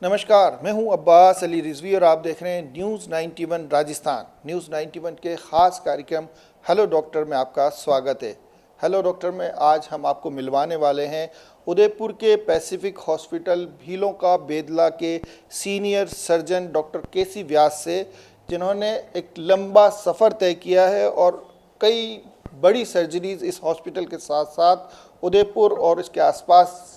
नमस्कार, मैं हूं अब्बास अली रिजवी और आप देख रहे हैं न्यूज़ 91 राजस्थान। न्यूज़ 91 के ख़ास कार्यक्रम हेलो डॉक्टर में आपका स्वागत है। हेलो डॉक्टर में आज हम आपको मिलवाने वाले हैं उदयपुर के पैसिफिक हॉस्पिटल भीलों का बेदला के सीनियर सर्जन डॉक्टर केसी व्यास से, जिन्होंने एक लंबा सफ़र तय किया है और कई बड़ी सर्जरीज इस हॉस्पिटल के साथ साथ उदयपुर और इसके आसपास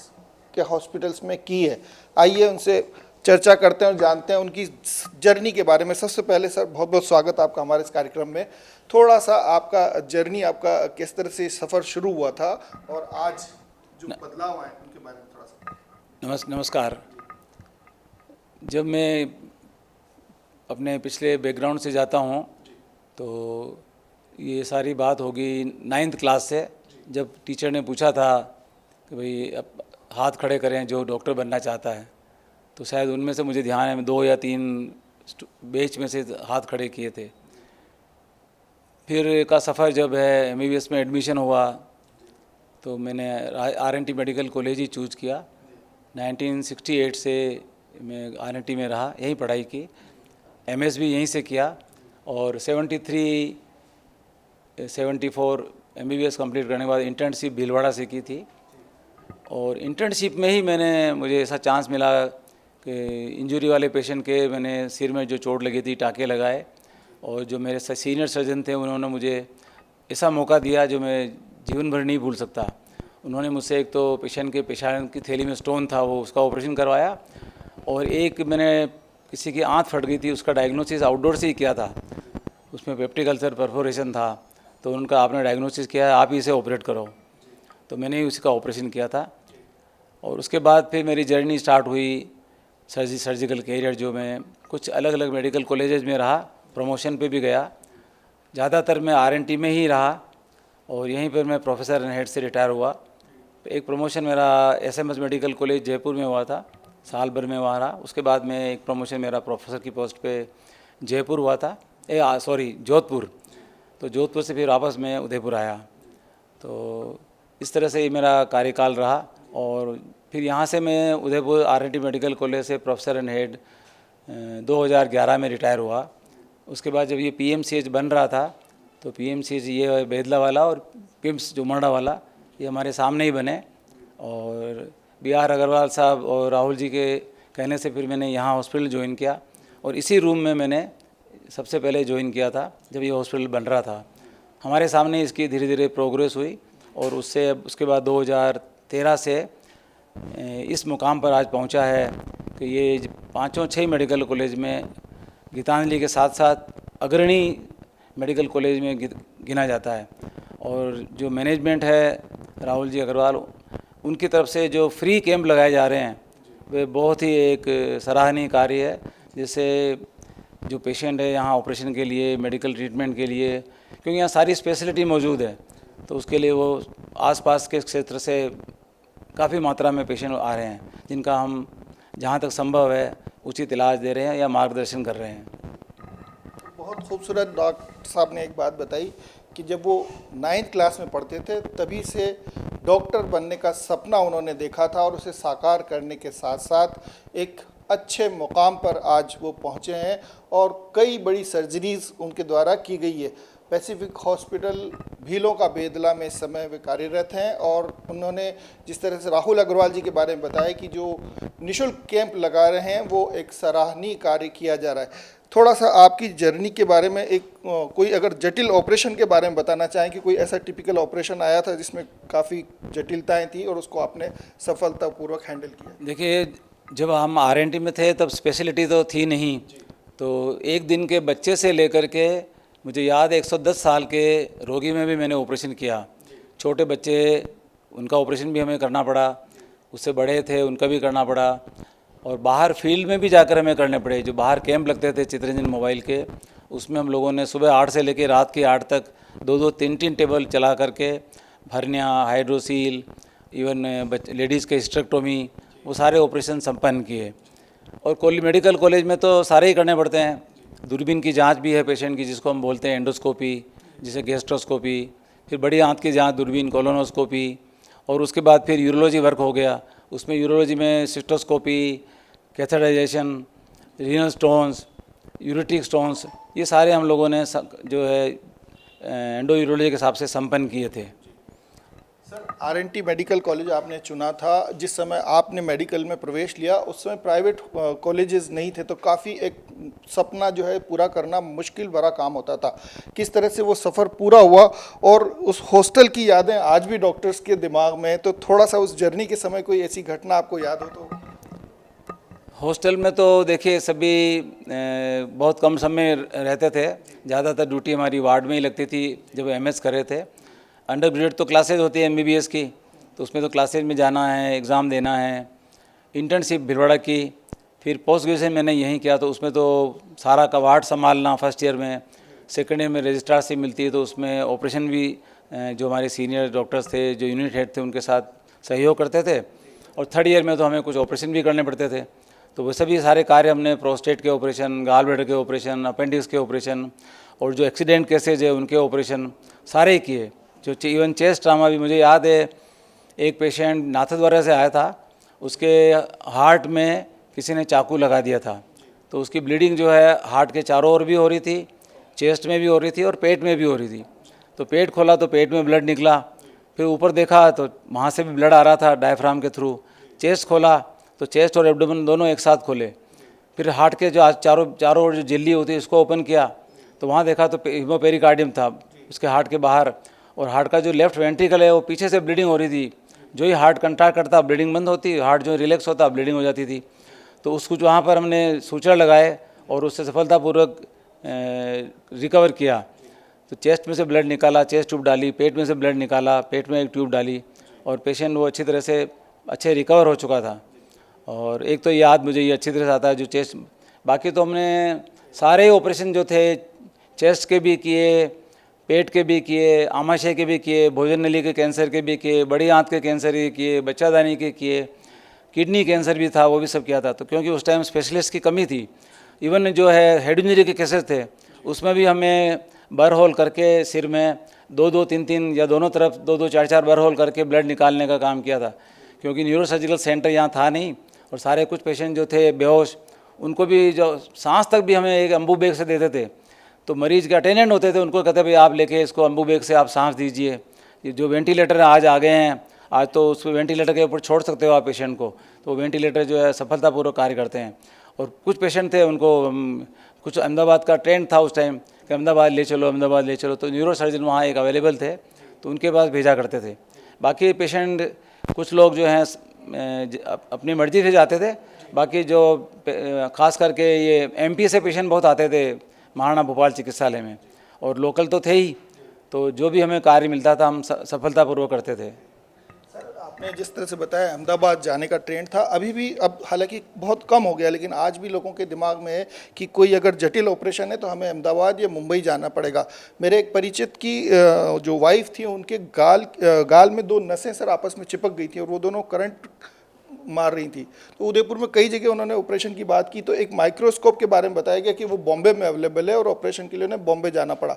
के हॉस्पिटल्स में की है। आइए उनसे चर्चा करते हैं और जानते हैं उनकी जर्नी के बारे में। सबसे पहले सर, बहुत बहुत स्वागत आपका हमारे इस कार्यक्रम में। थोड़ा सा आपका जर्नी, आपका किस तरह से सफ़र शुरू हुआ था और आज जो बदलाव आए उनके बारे में थोड़ा सा। नमस्कार। जब मैं अपने पिछले बैकग्राउंड से जाता हूँ तो ये सारी बात होगी 9th क्लास से, जब टीचर ने पूछा था कि भाई अब हाथ खड़े करें जो डॉक्टर बनना चाहता है, तो शायद उनमें से मुझे ध्यान है 2 या 3 बैच में से हाथ खड़े किए थे। फिर का सफ़र जब है MBBS में एडमिशन हुआ तो मैंने RNT मेडिकल कॉलेज ही चूज़ किया। 1968 से मैं RNT में रहा, यहीं पढ़ाई की, MS भी यहीं से किया और 73-74 MBBS कंप्लीट करने के बाद इंटर्नशिप भीलवाड़ा से की थी। और इंटर्नशिप में ही मुझे ऐसा चांस मिला कि इंजरी वाले पेशेंट के मैंने सिर में जो चोट लगी थी टाँके लगाए, और जो मेरे सीनियर सर्जन थे उन्होंने मुझे ऐसा मौका दिया जो मैं जीवन भर नहीं भूल सकता। उन्होंने मुझसे एक तो पेशेंट के पेशाब की थैली में स्टोन था, वो उसका ऑपरेशन करवाया, और एक मैंने किसी की आंत फट गई थी, उसका डायग्नोसिस आउटडोर से ही किया था। उसमें पेप्टिक अल्सर परफोरेशन था, तो उनका आपने डायग्नोसिस किया है, आप ही इसे ऑपरेट करो, तो मैंने ही उसका ऑपरेशन किया था। और उसके बाद फिर मेरी जर्नी स्टार्ट हुई सर्जिकल कैरियर, जो मैं कुछ अलग अलग मेडिकल कॉलेजेस में रहा, प्रमोशन पे भी गया। ज़्यादातर मैं RNT में ही रहा और यहीं पर मैं प्रोफेसर एंड हेड से रिटायर हुआ। एक प्रमोशन मेरा SMS मेडिकल कॉलेज जयपुर में हुआ था, साल भर में वहाँ रहा। उसके बाद में एक प्रमोशन मेरा प्रोफेसर की पोस्ट पे जयपुर हुआ था, जोधपुर। तो जोधपुर से फिर वापस मैं उदयपुर आया। तो इस तरह से मेरा कार्यकाल रहा और फिर यहाँ से मैं उदयपुर RNT मेडिकल कॉलेज से प्रोफेसर एंड हेड 2011 में रिटायर हुआ। उसके बाद जब ये PMCH बन रहा था तो PMCH ये बेदला वाला और PIMS जो मरड़ा वाला, ये हमारे सामने ही बने, और BR अग्रवाल साहब और राहुल जी के कहने से फिर मैंने यहाँ हॉस्पिटल ज्वाइन किया, और इसी रूम में मैंने सबसे पहले ज्वाइन किया था जब ये हॉस्पिटल बन रहा था। हमारे सामने इसकी धीरे धीरे प्रोग्रेस हुई और उसके बाद 2013 से इस मुकाम पर आज पहुंचा है कि ये 5-6 मेडिकल कॉलेज में गीतांजलि के साथ साथ अग्रणी मेडिकल कॉलेज में गिना जाता है। और जो मैनेजमेंट है राहुल जी अग्रवाल, उनकी तरफ से जो फ्री कैंप लगाए जा रहे हैं वे बहुत ही एक सराहनीय कार्य है, जिससे जो पेशेंट है यहाँ ऑपरेशन के लिए, मेडिकल ट्रीटमेंट के लिए, क्योंकि यहाँ सारी स्पेशलिटी मौजूद है, तो उसके लिए वो आसपास के क्षेत्र से काफ़ी मात्रा में पेशेंट आ रहे हैं, जिनका हम जहाँ तक संभव है उचित इलाज दे रहे हैं या मार्गदर्शन कर रहे हैं। बहुत खूबसूरत डॉक्टर साहब ने एक बात बताई कि जब वो 9th क्लास में पढ़ते थे तभी से डॉक्टर बनने का सपना उन्होंने देखा था, और उसे साकार करने के साथ साथ एक अच्छे मुकाम पर आज वो पहुँचे हैं और कई बड़ी सर्जरीज उनके द्वारा की गई है। पैसिफिक हॉस्पिटल भीलों का बेदला में इस समय वे कार्यरत हैं, और उन्होंने जिस तरह से राहुल अग्रवाल जी के बारे में बताया कि जो निःशुल्क कैंप लगा रहे हैं वो एक सराहनीय कार्य किया जा रहा है। थोड़ा सा आपकी जर्नी के बारे में कोई अगर जटिल ऑपरेशन के बारे में बताना चाहें कि कोई ऐसा टिपिकल ऑपरेशन आया था जिसमें काफ़ी जटिलताएं थी और उसको आपने सफलतापूर्वक हैंडल किया। देखिए, जब हम RNT में थे तब स्पेशलिटी तो थी नहीं, तो एक दिन के बच्चे से लेकर के मुझे याद है 110 साल के रोगी में भी मैंने ऑपरेशन किया। छोटे बच्चे, उनका ऑपरेशन भी हमें करना पड़ा, उससे बड़े थे उनका भी करना पड़ा, और बाहर फील्ड में भी जाकर हमें करने पड़े। जो बाहर कैंप लगते थे चित्रंजन मोबाइल के, उसमें हम लोगों ने सुबह 8 से लेकर रात के 8 तक 2-2, 3-3 टेबल चला करके भरनिया, हाइड्रोसील, इवन लेडीज़ के हिस्टेरेक्टोमी, वो सारे ऑपरेशन संपन्न किए। और मेडिकल कॉलेज में तो सारे ही करने पड़ते हैं। दूरबीन की जांच भी है पेशेंट की, जिसको हम बोलते हैं एंडोस्कोपी, जिसे गैस्ट्रोस्कोपी, फिर बड़ी आंत की जांच दूरबीन कोलोनोस्कोपी, और उसके बाद फिर यूरोलॉजी वर्क हो गया। उसमें यूरोलॉजी में cystoscopy, catheterisation, renal stones, ureteric stones, ये सारे हम लोगों ने जो है एंडो यूरोलॉजी के हिसाब से संपन्न किए थे। सर, आरएनटी मेडिकल कॉलेज आपने चुना था, जिस समय आपने मेडिकल में प्रवेश लिया उस समय प्राइवेट कॉलेजेस नहीं थे, तो काफ़ी एक सपना जो है पूरा करना मुश्किल भरा काम होता था। किस तरह से वो सफ़र पूरा हुआ और उस हॉस्टल की यादें आज भी डॉक्टर्स के दिमाग में, तो थोड़ा सा उस जर्नी के समय कोई ऐसी घटना आपको याद हो तो? हॉस्टल में तो देखिए सभी बहुत कम समय रहते थे, ज़्यादातर ड्यूटी हमारी वार्ड में ही लगती थी जब एमएस कर रहे थे। अंडर ग्रेजुएट तो क्लासेज होती है एमबीबीएस की, तो उसमें तो क्लासेज में जाना है, एग्ज़ाम देना है। इंटर्नशिप भीलवाड़ा की, फिर पोस्ट ग्रेजुएशन मैंने यहीं किया, तो उसमें तो सारा का वार्ड संभालना फर्स्ट ईयर में। सेकेंड ईयर में रजिस्ट्रारशिप मिलती है, तो उसमें ऑपरेशन भी जो हमारे सीनियर डॉक्टर्स थे, जो यूनिट हेड थे, उनके साथ सहयोग करते थे। और थर्ड ईयर में तो हमें कुछ ऑपरेशन भी करने पड़ते थे, तो वो सभी सारे कार्य हमने प्रोस्टेट के ऑपरेशन, गाल ब्लैडर के ऑपरेशन, अपेंडिक्स के ऑपरेशन और जो एक्सीडेंट केसेज है उनके ऑपरेशन सारे ही किए। जो इवन चेस्ट ट्रामा भी मुझे याद है, एक पेशेंट नाथद्वारा से आया था, उसके हार्ट में किसी ने चाकू लगा दिया था, तो उसकी ब्लीडिंग जो है हार्ट के चारों ओर भी हो रही थी, चेस्ट में भी हो रही थी और पेट में भी हो रही थी। तो पेट खोला तो पेट में ब्लड निकला, फिर ऊपर देखा तो वहाँ से भी ब्लड आ रहा था डायफ्राम के थ्रू। चेस्ट खोला तो चेस्ट और एब्डोमेन दोनों एक साथ खोले। फिर हार्ट के जो चारों ओर जो झिल्ली होती है इसको ओपन किया, तो वहाँ देखा तो हीमोपेरिकार्डियम था उसके हार्ट के बाहर, और हार्ट का जो लेफ्ट वेंट्रिकल है वो पीछे से ब्लीडिंग हो रही थी। जो ही हार्ट कंट्रैक्ट करता ब्लीडिंग बंद होती, हार्ट जो रिलैक्स होता ब्लीडिंग हो जाती थी। तो उसको वहाँ पर हमने सूचना लगाए और उससे सफलतापूर्वक रिकवर किया। तो चेस्ट में से ब्लड निकाला, चेस्ट ट्यूब डाली, पेट में से ब्लड निकाला, पेट में एक ट्यूब डाली, और पेशेंट वो अच्छी तरह से अच्छे रिकवर हो चुका था। और एक तो याद मुझे ये अच्छी तरह से आता है जो चेस्ट, बाकी तो हमने सारे ऑपरेशन जो थे चेस्ट के भी किए, पेट के भी किए, आमाशय के भी किए, भोजन नली के कैंसर के भी किए, बड़ी आंत के कैंसर के किए, बच्चादानी के किए, किडनी कैंसर भी था वो भी सब किया था। तो क्योंकि उस टाइम स्पेशलिस्ट की कमी थी, इवन जो है हेड इंजरी के केसेस थे उसमें भी हमें बर होल करके सिर में 2-2, 3-3 या दोनों तरफ 2-2, 4-4 बर होल करके ब्लड निकालने का काम किया था, क्योंकि न्यूरो सर्जिकल सेंटर यहाँ था नहीं। और सारे कुछ पेशेंट जो थे बेहोश, उनको भी जो सांस तक भी हमें एक अम्बू बैग से देते थे। तो मरीज के अटेंडेंट होते थे, उनको कहते भाई आप लेके इसको अम्बू बैग से आप सांस दीजिए। ये जो वेंटिलेटर आज आ गए हैं, आज तो उस वेंटिलेटर के ऊपर छोड़ सकते हो आप पेशेंट को, तो वेंटिलेटर जो है सफलतापूर्वक कार्य करते हैं। और कुछ पेशेंट थे उनको कुछ अहमदाबाद का ट्रेंड था उस टाइम कि अहमदाबाद ले चलो, अहमदाबाद ले चलो, तो न्यूरो सर्जन वहाँ एक अवेलेबल थे, तो उनके पास भेजा करते थे। बाकी पेशेंट कुछ लोग जो हैं अपनी मर्जी से जाते थे, बाकी जो खास करके ये एमपी से पेशेंट बहुत आते थे महाराणा भोपाल चिकित्सालय में, और लोकल तो थे ही, तो जो भी हमें कार्य मिलता था हम सफलतापूर्वक करते थे। सर, आपने जिस तरह से बताया अहमदाबाद जाने का ट्रेंड था, अभी भी, अब हालांकि बहुत कम हो गया, लेकिन आज भी लोगों के दिमाग में है कि कोई अगर जटिल ऑपरेशन है तो हमें अहमदाबाद या मुंबई जाना पड़ेगा। मेरे एक परिचित की जो वाइफ थी, उनके गाल में 2 नसें सर आपस में चिपक गई थी और वो दोनों करंट मार रही थी। तो उदयपुर में कई जगह उन्होंने ऑपरेशन की बात की, तो एक माइक्रोस्कोप के बारे में बताया गया कि वो बॉम्बे में अवेलेबल है और ऑपरेशन के लिए उन्हें बॉम्बे जाना पड़ा।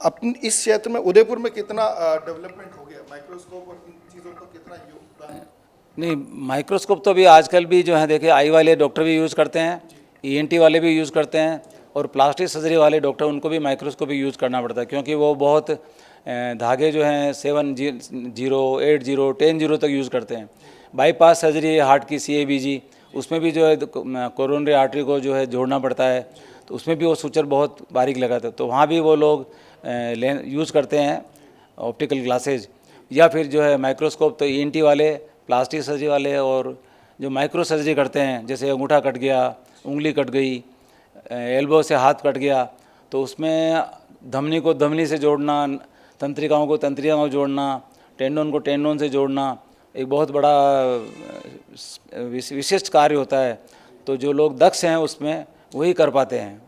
अपने इस क्षेत्र में उदयपुर में कितना डेवलपमेंट हो गया, माइक्रोस्कोप और इन चीज़ों का कितना योगदान है? नहीं, माइक्रोस्कोप तो अभी आजकल भी जो है देखिए आई वाले डॉक्टर भी यूज़ करते हैं, ईएनटी वाले भी यूज़ करते हैं, और प्लास्टिक सर्जरी वाले डॉक्टर उनको भी माइक्रोस्कोप यूज़ करना पड़ता है, क्योंकि वो बहुत धागे जो हैं 7-0, 8-0, 10-0 तक यूज़ करते हैं। बाईपास सर्जरी हार्ट की CABG, उसमें भी जो है कोरोनरी आर्टरी को जो है जोड़ना पड़ता है, तो उसमें भी वो सूचर बहुत बारीक लगाते हैं, तो वहाँ भी वो लोग यूज़ करते हैं ऑप्टिकल ग्लासेज, या फिर जो है माइक्रोस्कोप तो ENT वाले, प्लास्टिक सर्जरी वाले, और जो माइक्रो सर्जरी करते हैं जैसे अंगूठा कट गया, उंगली कट गई, एल्बो से हाथ कट गया, तो उसमें धमनी को धमनी से जोड़ना, तंत्रिकाओं को तंत्रिकाओं से जोड़ना, टेंडोन को टेंडोन से जोड़ना एक बहुत बड़ा विशिष्ट कार्य होता है। तो जो लोग दक्ष हैं उसमें वही कर पाते हैं।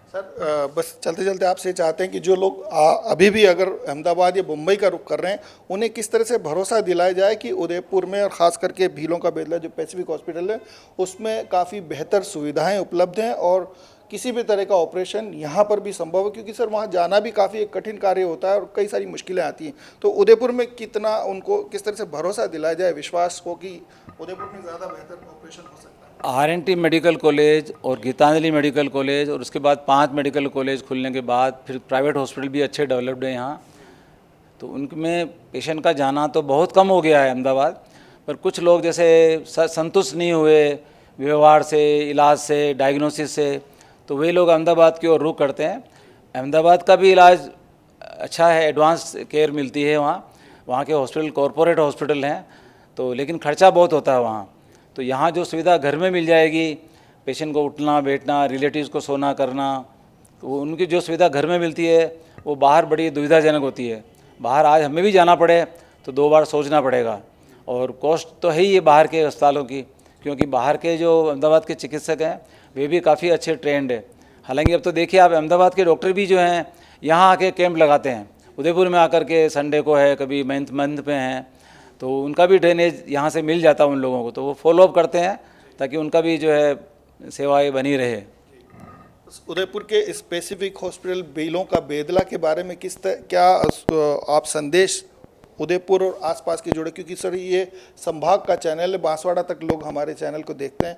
सर, बस चलते चलते आपसे चाहते हैं कि जो लोग अभी भी अगर अहमदाबाद या मुंबई का रुख कर रहे हैं, उन्हें किस तरह से भरोसा दिलाया जाए कि उदयपुर में और ख़ास करके भीलों का बेदला जो पैसिफिक हॉस्पिटल है उसमें काफ़ी बेहतर सुविधाएं उपलब्ध हैं और किसी भी तरह का ऑपरेशन यहाँ पर भी संभव है, क्योंकि सर वहाँ जाना भी काफ़ी एक कठिन कार्य होता है और कई सारी मुश्किलें आती हैं। तो उदयपुर में कितना उनको किस तरह से भरोसा दिलाया जाए, विश्वास हो कि उदयपुर में ज़्यादा बेहतर ऑपरेशन हो सकता है? RNT मेडिकल कॉलेज और गीतांजलि मेडिकल कॉलेज और उसके बाद 5 मेडिकल कॉलेज खुलने के बाद फिर प्राइवेट हॉस्पिटल भी अच्छे डेवलप्ड हैं यहाँ, तो उनमें पेशेंट का जाना तो बहुत कम हो गया है अहमदाबाद। पर कुछ लोग जैसे संतुष्ट नहीं हुए व्यवहार से, इलाज से, डायग्नोसिस से, तो वे लोग अहमदाबाद की ओर रुख करते हैं। अहमदाबाद का भी इलाज अच्छा है, एडवांस केयर मिलती है वहाँ के हॉस्पिटल कॉरपोरेट हॉस्पिटल हैं, तो लेकिन खर्चा बहुत होता है वहाँ। तो यहाँ जो सुविधा घर में मिल जाएगी, पेशेंट को उठना बैठना, रिलेटिव्स को सोना करना, वो उनकी जो सुविधा घर में मिलती है वो बाहर बड़ी दुविधाजनक होती है। बाहर आज हमें भी जाना पड़े तो 2 बार सोचना पड़ेगा, और कॉस्ट तो है ही है बाहर के अस्पतालों की, क्योंकि बाहर के जो अहमदाबाद के चिकित्सक हैं वे भी काफ़ी अच्छे ट्रेंड है। हालांकि अब तो देखिए आप, अहमदाबाद के डॉक्टर भी जो हैं यहाँ आके कैंप लगाते हैं, उदयपुर में आकर के संडे को है, कभी मंथ में हैं, तो उनका भी ड्रेनेज यहाँ से मिल जाता है उन लोगों को, तो वो फॉलोअप करते हैं ताकि उनका भी जो है सेवाएँ बनी रहे। उदयपुर के स्पेसिफिक हॉस्पिटल बेलों का बेदला के बारे में क्या आप संदेश उदयपुर और आसपास के जोड़े, क्योंकि सर ये संभाग का चैनल है, बांसवाड़ा तक लोग हमारे चैनल को देखते हैं।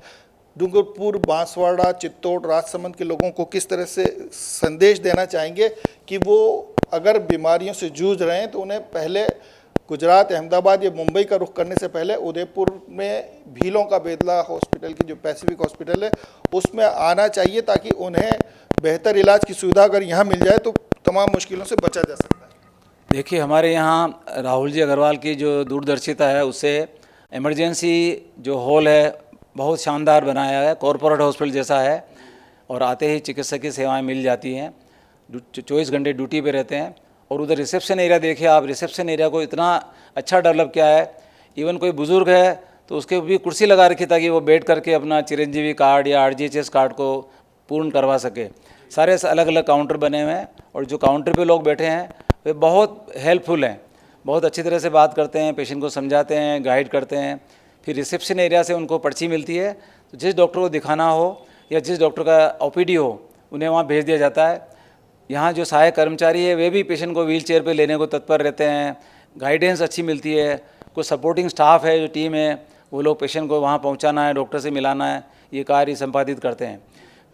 डूंगरपुर, बांसवाड़ा, चित्तौड़, राजसमंद के लोगों को किस तरह से संदेश देना चाहेंगे कि वो अगर बीमारियों से जूझ रहे हैं तो उन्हें पहले गुजरात, अहमदाबाद या मुंबई का रुख करने से पहले उदयपुर में भीलों का बेदला हॉस्पिटल की जो पैसिफिक हॉस्पिटल है उसमें आना चाहिए, ताकि उन्हें बेहतर इलाज की सुविधा अगर यहाँ मिल जाए तो तमाम मुश्किलों से बचा जा सकता है। देखिए हमारे यहाँ राहुल जी अग्रवाल की जो दूरदर्शिता है उससे इमरजेंसी जो हॉल है बहुत शानदार बनाया है, कॉरपोरेट हॉस्पिटल जैसा है, और आते ही चिकित्सक की सेवाएं मिल जाती हैं, 24 घंटे ड्यूटी पे रहते हैं। और उधर रिसेप्शन एरिया देखिए आप, रिसेप्शन एरिया को इतना अच्छा डेवलप किया है, इवन कोई बुज़ुर्ग है तो उसके भी कुर्सी लगा रखी ताकि वो बैठ करके अपना चिरंजीवी कार्ड या RGHS कार्ड को पूर्ण करवा सके। सारे अलग अलग काउंटर बने हुए हैं, और जो काउंटर पे लोग बैठे हैं वे बहुत हेल्पफुल हैं, बहुत अच्छी तरह से बात करते हैं, पेशेंट को समझाते हैं, गाइड करते हैं। फिर रिसेप्शन एरिया से उनको पर्ची मिलती है, तो जिस डॉक्टर को दिखाना हो या जिस डॉक्टर का OPD हो उन्हें वहाँ भेज दिया जाता है। यहाँ जो सहायक कर्मचारी है वे भी पेशेंट को व्हील चेयर पर लेने को तत्पर रहते हैं, गाइडेंस अच्छी मिलती है। कुछ सपोर्टिंग स्टाफ है, जो टीम है, वो लोग पेशेंट को वहाँ पहुँचाना है, डॉक्टर से मिलाना है, ये कार्य संपादित करते हैं।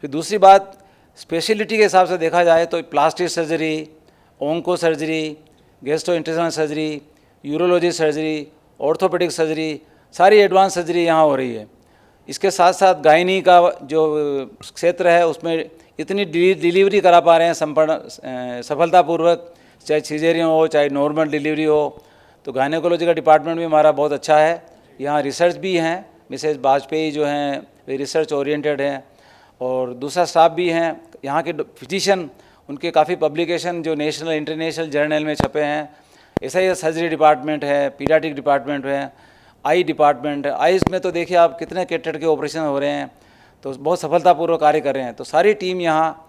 फिर दूसरी बात, स्पेशलिटी के हिसाब से देखा जाए तो plastic surgery, onco surgery, gastrointestinal surgery, urology surgery, orthopaedic surgery, सारी एडवांस सर्जरी यहाँ हो रही है। इसके साथ साथ गायनी का जो क्षेत्र है उसमें इतनी डिलीवरी करा पा रहे हैं संपूर्ण सफलतापूर्वक, चाहे सिजेरियन हो चाहे नॉर्मल डिलीवरी हो। तो गायनेकोलॉजी का डिपार्टमेंट भी हमारा बहुत अच्छा है, यहाँ रिसर्च भी हैं, मिसेज वाजपेयी जो हैं वे रिसर्च ओरिएंटेड हैं, और दूसरा स्टाफ भी हैं यहाँ के फिजिशियन, उनके काफ़ी पब्लिकेशन जो नेशनल इंटरनेशनल जर्नल में छपे हैं। ऐसा ही सर्जरी डिपार्टमेंट है, पीडियाट्रिक डिपार्टमेंट है, आई डिपार्टमेंट है। आईज में तो देखिए आप कितने कैटेट के ऑपरेशन हो रहे हैं, तो बहुत सफलतापूर्वक कार्य कर रहे हैं। तो सारी टीम यहाँ,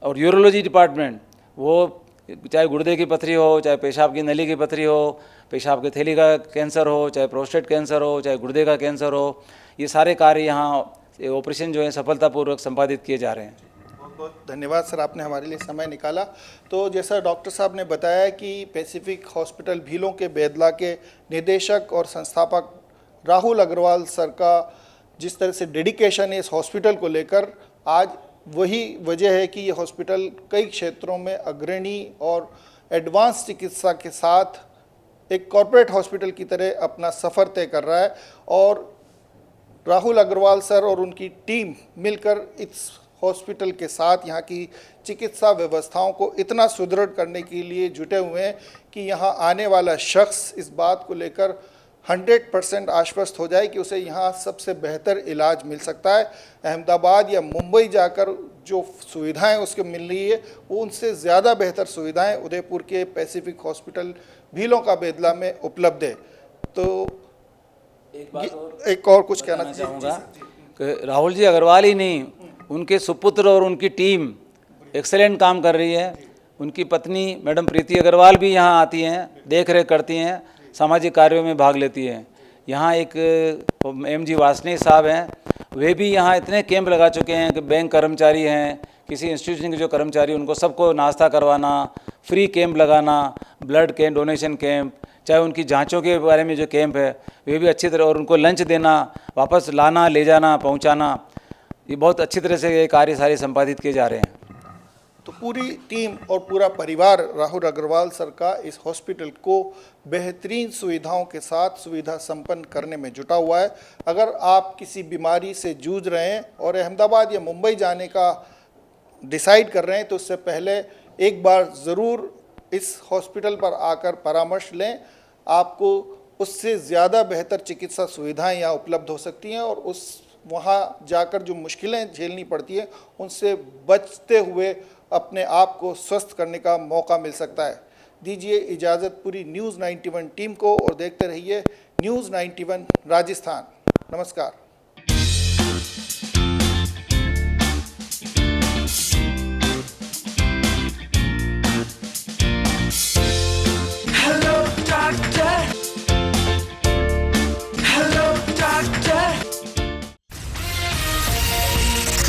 और यूरोलॉजी डिपार्टमेंट, वो चाहे गुर्दे की पथरी हो, चाहे पेशाब की नली की पथरी हो, पेशाब की थैली का कैंसर हो, चाहे प्रोस्टेट कैंसर हो, चाहे गुर्दे का कैंसर हो, ये सारे कार्य यहाँ ऑपरेशन जो है सफलतापूर्वक संपादित किए जा रहे हैं। बहुत बहुत धन्यवाद सर, आपने हमारे लिए समय निकाला। तो जैसा डॉक्टर साहब ने बताया कि पैसिफिक हॉस्पिटल भीलों के बेदला के निदेशक और संस्थापक राहुल अग्रवाल सर का जिस तरह से डेडिकेशन है इस हॉस्पिटल को लेकर, आज वही वजह है कि ये हॉस्पिटल कई क्षेत्रों में अग्रणी और एडवांस चिकित्सा के साथ एक कॉरपोरेट हॉस्पिटल की तरह अपना सफ़र तय कर रहा है। और राहुल अग्रवाल सर और उनकी टीम मिलकर इस हॉस्पिटल के साथ यहाँ की चिकित्सा व्यवस्थाओं को इतना सुदृढ़ करने के लिए जुटे हुए हैं कि यहाँ आने वाला शख्स इस बात को लेकर 100% आश्वस्त हो जाए कि उसे यहाँ सबसे बेहतर इलाज मिल सकता है। अहमदाबाद या मुंबई जाकर जो सुविधाएं उसके मिल रही है वो उनसे ज़्यादा बेहतर सुविधाएं उदयपुर के पैसिफिक हॉस्पिटल भीलों का बेदला में उपलब्ध है। तो एक और कुछ कहना चाहूँगा कि राहुल जी अग्रवाल ही नहीं, उनके सुपुत्र और उनकी टीम एक्सेलेंट काम कर रही है। उनकी पत्नी मैडम प्रीति अग्रवाल भी यहाँ आती हैं, देख रेख करती हैं, सामाजिक कार्यों में भाग लेती हैं। यहाँ एक MG वासनी साहब हैं, वे भी यहाँ इतने कैंप लगा चुके हैं कि बैंक कर्मचारी हैं, किसी इंस्टीट्यूशन के जो कर्मचारी, उनको सबको नाश्ता करवाना, फ्री कैंप लगाना, ब्लड कैंप, डोनेशन कैंप, चाहे उनकी जांचों के बारे में जो कैंप है वे भी अच्छी तरह, और उनको लंच देना, वापस लाना, ले जाना, पहुंचाना, ये बहुत अच्छी तरह से ये कार्य सारे संपादित किए जा रहे हैं। तो पूरी टीम और पूरा परिवार राहुल अग्रवाल सर का इस हॉस्पिटल को बेहतरीन सुविधाओं के साथ सुविधा संपन्न करने में जुटा हुआ है। अगर आप किसी बीमारी से जूझ रहे हैं और अहमदाबाद या मुंबई जाने का डिसाइड कर रहे हैं तो उससे पहले एक बार ज़रूर इस हॉस्पिटल पर आकर परामर्श लें। आपको उससे ज़्यादा बेहतर चिकित्सा सुविधाएं यहाँ उपलब्ध हो सकती हैं और वहाँ जाकर जो मुश्किलें झेलनी पड़ती हैं उनसे बचते हुए अपने आप को स्वस्थ करने का मौका मिल सकता है। दीजिए इजाज़त पूरी न्यूज़ 91 टीम को और देखते रहिए न्यूज़ 91 राजस्थान। नमस्कार।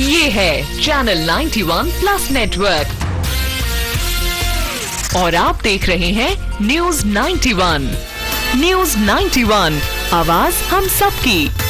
ये है चैनल 91 प्लस नेटवर्क और आप देख रहे हैं न्यूज़ 91। न्यूज़ 91, आवाज हम सबकी।